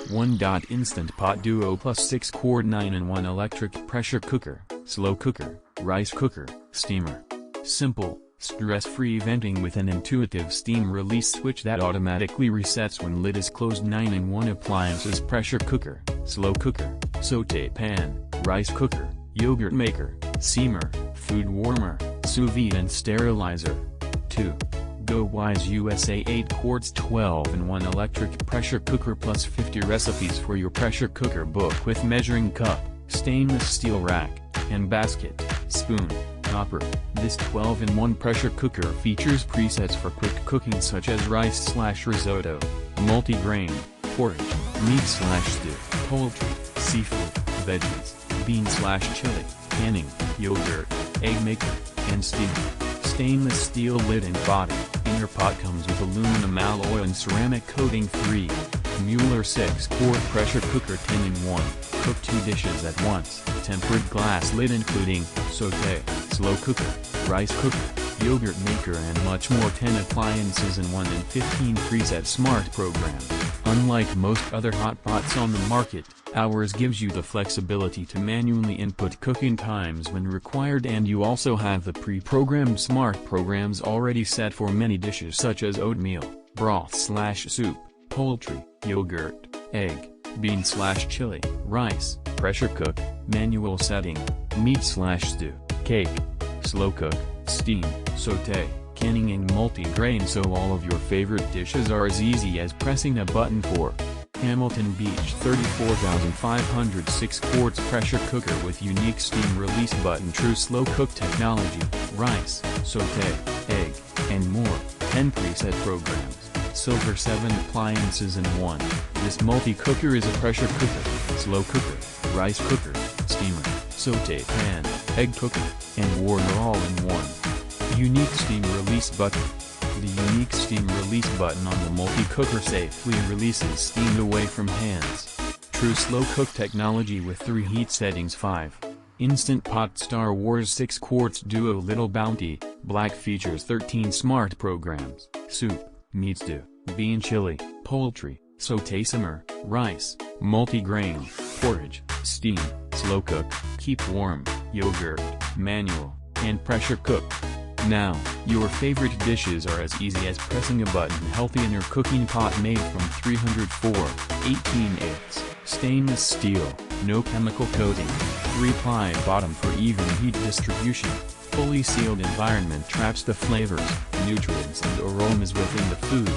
1. Instant Pot Duo Plus 6 Quart 9-in-1 Electric Pressure Cooker, Slow Cooker, Rice Cooker, Steamer. Simple, stress-free venting with an intuitive steam release switch that automatically resets when lid is closed. 9-in-1 Appliances Pressure Cooker, Slow Cooker, Sauté Pan, Rice Cooker, Yogurt Maker, Steamer, Food Warmer, Sous Vide and Sterilizer. 2. GoWISE USA 8 quarts 12-in-1 Electric Pressure Cooker plus 50 recipes for your pressure cooker book with measuring cup, stainless steel rack, and basket, spoon, copper. This 12-in-1 pressure cooker features presets for quick cooking such as rice/risotto, multi-grain, porridge, meat/stew, poultry, seafood, veggies, bean/chili, canning, yogurt, egg maker, and steam. Stainless steel lid and body. Inner pot comes with aluminum alloy and ceramic coating. 3. Mueller 6 quart pressure cooker 10-in-1. Cook 2 dishes at once. Tempered glass lid including sauté, slow cooker, rice cooker, yogurt maker and much more. 10 appliances in 1 and 15 preset smart programs. Unlike most other hot pots on the market, ours gives you the flexibility to manually input cooking times when required, and you also have the pre-programmed smart programs already set for many dishes such as oatmeal, broth/soup, poultry, yogurt, egg, bean/chili, rice, pressure cook, manual setting, meat/stew, cake, slow cook, steam, sauté, canning and multi-grain, so all of your favorite dishes are as easy as pressing a button. 4. Hamilton Beach 34,506 quarts pressure cooker with unique steam release button. True slow cook technology, rice, sauté, egg, and more. 10 preset programs. Silver 7 appliances in 1. This multi-cooker is a pressure cooker, slow cooker, rice cooker, steamer, sauté pan, egg cooker, and warmer all in one. Unique steam release button. The unique steam release button on the multi-cooker safely releases steam away from hands. True slow cook technology with 3 heat settings. 5. Instant Pot Star Wars 6 quarts Duo Little Bounty, Black features 13 smart programs. Soup, meat stew, bean chili, poultry, sauté simmer, rice, multi-grain, porridge, steam, slow cook, keep warm, yogurt, manual, and pressure cook. Now, your favorite dishes are as easy as pressing a button. Healthy in your cooking pot made from 304, 18/8 stainless steel, no chemical coating, 3-ply bottom for even heat distribution. Fully sealed environment traps the flavors, nutrients and aromas within the food.